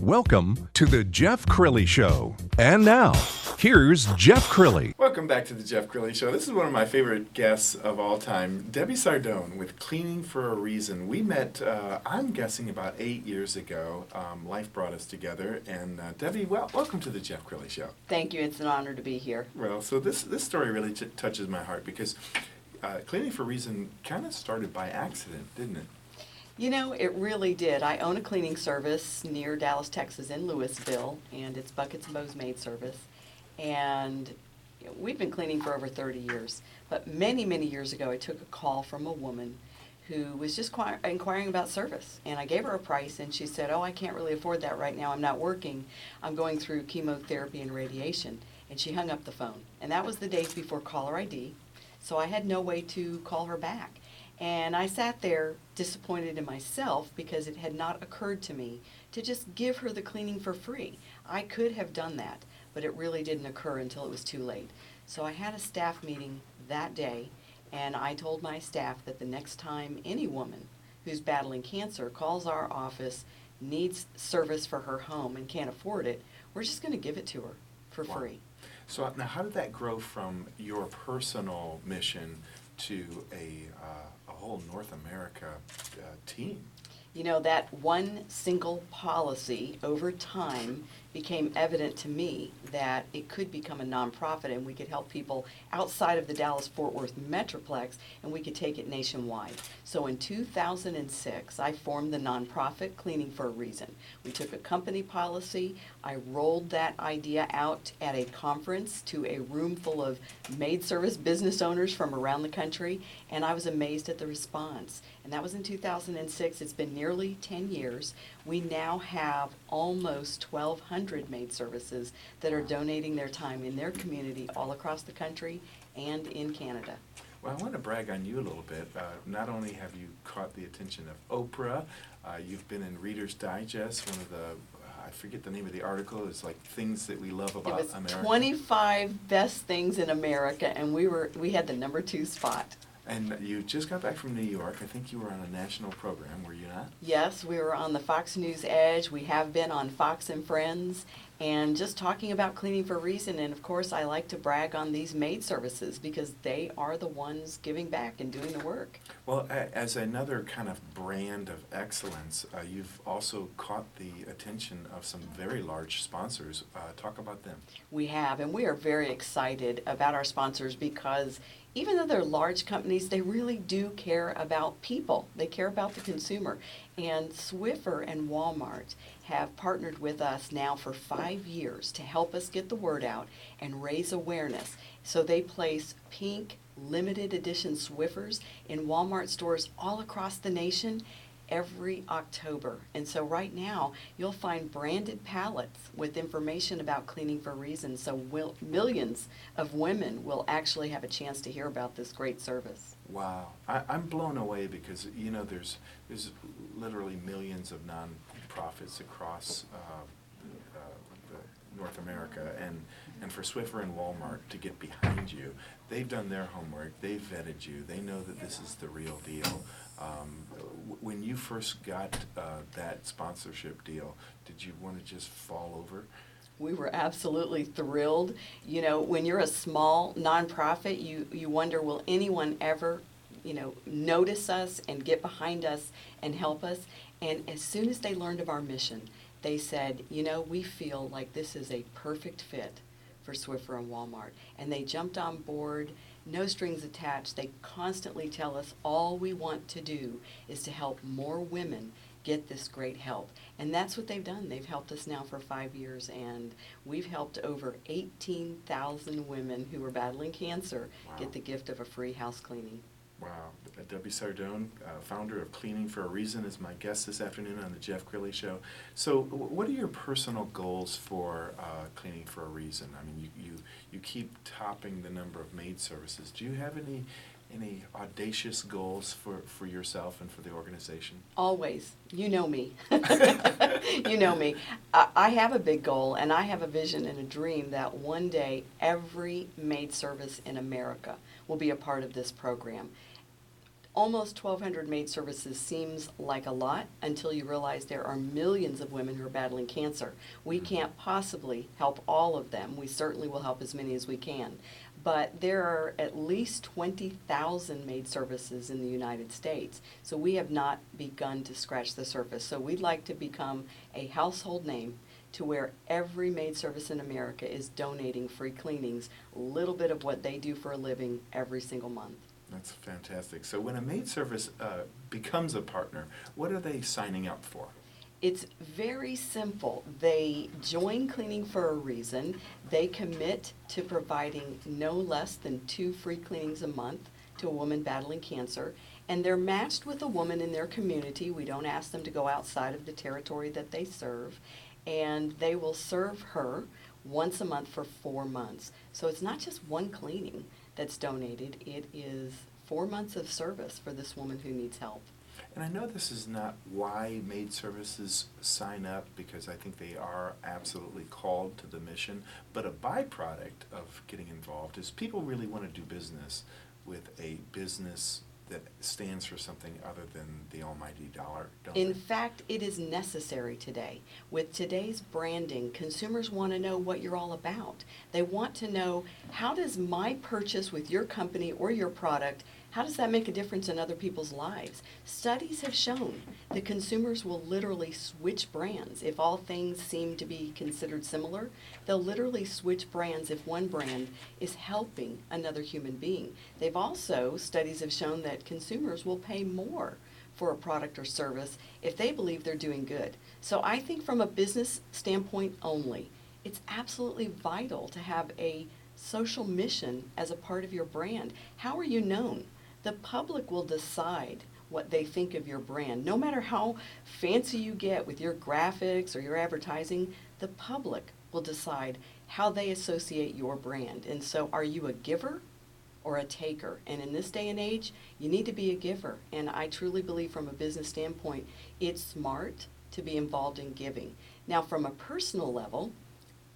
Welcome to the Jeff Crilley Show. And now, here's Jeff Crilley. Welcome back to the Jeff Crilley Show. This is one of my favorite guests of all time, Debbie Sardone with Cleaning for a Reason. We met, I'm guessing, about 8 years ago. Life brought us together. And Debbie, welcome to the Jeff Crilley Show. Thank you. It's an honor to be here. Well, so this story really touches my heart because Cleaning for a Reason kind of started by accident, didn't it? You know, it really did. I own a cleaning service near Dallas, Texas in Louisville, and it's Buckets and Bows Maid Service. And we've been cleaning for over 30 years. But many, many years ago, I took a call from a woman who was just inquiring about service. And I gave her a price, and she said, I can't really afford that right now. I'm not working. I'm going through chemotherapy and radiation. And she hung up the phone. And that was the days before caller ID, so I had no way to call her back. And I sat there disappointed in myself because it had not occurred to me to just give her the cleaning for free. I could have done that, but it really didn't occur until it was too late. So I had a staff meeting that day, and I told my staff that the next time any woman who's battling cancer calls our office, needs service for her home and can't afford it, we're just going to give it to her for free. So now how did that grow from your personal mission to a whole North America team? You know, that one single policy over time became evident to me that it could become a nonprofit and we could help people outside of the Dallas-Fort Worth Metroplex and we could take it nationwide. So in 2006, I formed the nonprofit Cleaning for a Reason. We took a company policy, I rolled that idea out at a conference to a room full of maid service business owners from around the country, and I was amazed at the response. And that was in 2006. It's been nearly 10 years. We now have almost 1,200 maid services that are donating their time in their community all across the country and in Canada. Well, I want to brag on you a little bit. Not only have you caught the attention of Oprah, you've been in Reader's Digest, one of the, I forget the name of the article, it's like things that we love about It was America. 25 best things in America, and we had the #2 spot. And you just got back from New York. I think you were on a national program, were you not? Yes, we were on the Fox News Edge. We have been on Fox and Friends, and just talking about Cleaning for a Reason. And of course, I like to brag on these maid services because they are the ones giving back and doing the work. Well, as another kind of brand of excellence, you've also caught the attention of some very large sponsors. Talk about them. We have, and we are very excited about our sponsors because even though they're large companies, they really do care about people. They care about the consumer. And Swiffer and Walmart have partnered with us now for 5 years to help us get the word out and raise awareness. So they place pink limited edition Swiffers in Walmart stores all across the nation every October. And so right now, you'll find branded pallets with information about Cleaning for a Reason, so millions of women will actually have a chance to hear about this great service. Wow. I'm blown away because, you know, there's literally millions of nonprofits across North America, and for Swiffer and Walmart to get behind you, they've done their homework, they've vetted you, they know that this is the real deal. When you first got that sponsorship deal, did you want to just fall over? We were absolutely thrilled. You know, when you're a small nonprofit, you wonder, will anyone ever, notice us and get behind us and help us? And as soon as they learned of our mission, they said, we feel like this is a perfect fit for Swiffer and Walmart. And they jumped on board, no strings attached. They constantly tell us all we want to do is to help more women get this great help. And that's what they've done. They've helped us now for 5 years, and we've helped over 18,000 women who are battling cancer get the gift of a free house cleaning. Wow. Debbie Sardone, founder of Cleaning for a Reason, is my guest this afternoon on the Jeff Crilley Show. So what are your personal goals for Cleaning for a Reason? I mean, you keep topping the number of maid services. Do you have any audacious goals for yourself and for the organization? Always. You know me. You know me. I have a big goal, and I have a vision and a dream that one day every maid service in America will be a part of this program. Almost 1,200 maid services seems like a lot until you realize there are millions of women who are battling cancer. We can't possibly help all of them. We certainly will help as many as we can. But there are at least 20,000 maid services in the United States. So we have not begun to scratch the surface. So we'd like to become a household name to where every maid service in America is donating free cleanings, a little bit of what they do for a living every single month. That's fantastic. So when a maid service becomes a partner, what are they signing up for? It's very simple. They join Cleaning for a Reason. They commit to providing no less than 2 free cleanings a month to a woman battling cancer, and they're matched with a woman in their community. We don't ask them to go outside of the territory that they serve, and they will serve her once a month for 4 months. So it's not just one cleaning that's donated. It is 4 months of service for this woman who needs help. And I know this is not why maid services sign up, because I think they are absolutely called to the mission, but a byproduct of getting involved is people really want to do business with a business that stands for something other than the almighty dollar, don't In they? fact, it is necessary today. With today's branding, consumers want to know what you're all about. They want to know, how does my purchase with your company or your product, how does that make a difference in other people's lives? Studies have shown that consumers will literally switch brands. If all things seem to be considered similar, they'll literally switch brands if one brand is helping another human being. They've also, studies have shown that consumers will pay more for a product or service if they believe they're doing good. So I think from a business standpoint only, it's absolutely vital to have a social mission as a part of your brand. How are you known? The public will decide what they think of your brand. No matter how fancy you get with your graphics or your advertising, the public will decide how they associate your brand. And so are you a giver or a taker? And in this day and age, you need to be a giver. And I truly believe from a business standpoint, it's smart to be involved in giving. Now, from a personal level,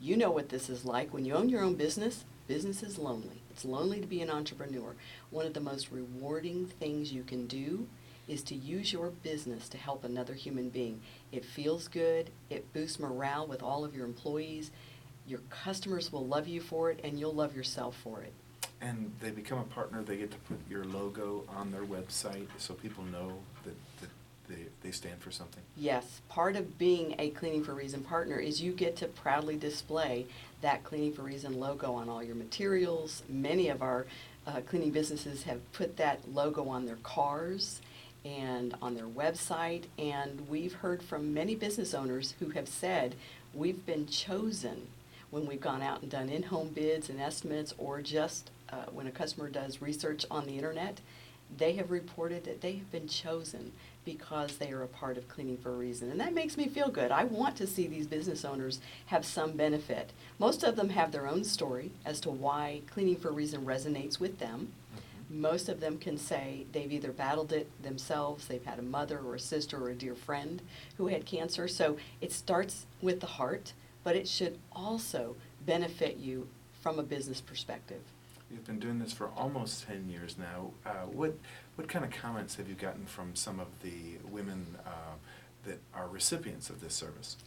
you know what this is like. When you own your own business, business is lonely. It's lonely to be an entrepreneur. One of the most rewarding things you can do is to use your business to help another human being. It feels good. It boosts morale with all of your employees. Your customers will love you for it, and you'll love yourself for it. And they become a partner, they get to put your logo on their website so people know that they stand for something. Yes, part of being a Cleaning for a Reason partner is you get to proudly display that Cleaning for a Reason logo on all your materials. Many of our cleaning businesses have put that logo on their cars and on their website, and we've heard from many business owners who have said we've been chosen when we've gone out and done in-home bids and estimates, or just when a customer does research on the internet. They have reported that they have been chosen because they are a part of Cleaning for a Reason. And that makes me feel good. I want to see these business owners have some benefit. Most of them have their own story as to why Cleaning for a Reason resonates with them. Most of them can say they've either battled it themselves, they've had a mother or a sister or a dear friend who had cancer. So it starts with the heart, but it should also benefit you from a business perspective. You've been doing this for almost 10 years now. What kind of comments have you gotten from some of the women that are recipients of this service?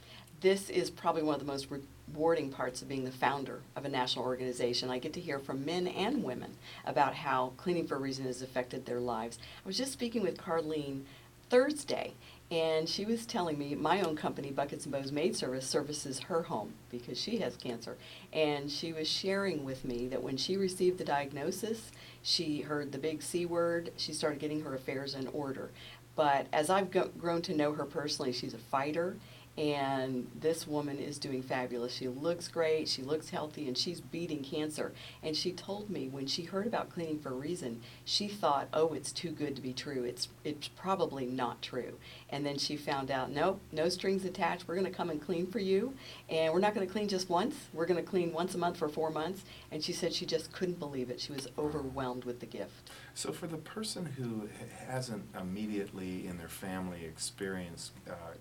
This is probably one of the most rewarding parts of being the founder of a national organization. I get to hear from men and women about how Cleaning for a Reason has affected their lives. I was just speaking with Carlene Thursday, and she was telling me my own company, Buckets and Bows Maid Service, services her home because she has cancer. And she was sharing with me that when she received the diagnosis, she heard the big C word, she started getting her affairs in order. But as I've grown to know her personally, she's a fighter, and this woman is doing fabulous. She looks great, she looks healthy, and she's beating cancer. And she told me when she heard about Cleaning for a Reason, she thought, oh, it's too good to be true. It's probably not true. And then she found out, nope, no strings attached. We're going to come and clean for you. And we're not going to clean just once. We're going to clean once a month for 4 months. And she said she just couldn't believe it. She was overwhelmed with the gift. So for the person who hasn't immediately in their family experienced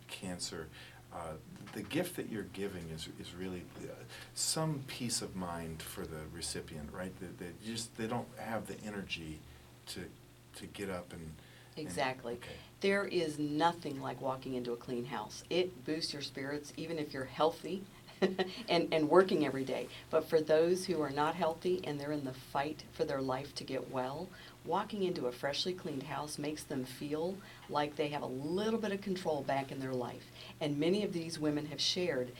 cancer, the gift that you're giving is really some peace of mind for the recipient, right? They don't have the energy to to get up and... Exactly. Okay. There is nothing like walking into a clean house. It boosts your spirits even if you're healthy and working every day. But for those who are not healthy and they're in the fight for their life to get well, walking into a freshly cleaned house makes them feel like they have a little bit of control back in their life. And many of these women have shared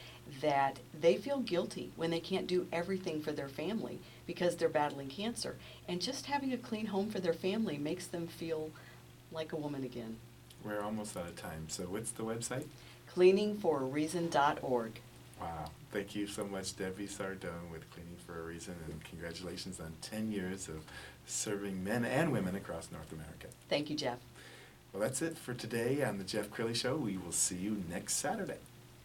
that they feel guilty when they can't do everything for their family because they're battling cancer. And just having a clean home for their family makes them feel like a woman again. We're almost out of time. So what's the website? Cleaningforareason.org. Wow. Thank you so much, Debbie Sardone with Cleaning for a Reason, and congratulations on 10 years of serving men and women across North America. Thank you, Jeff. Well, that's it for today on the Jeff Crilley Show. We will see you next Saturday.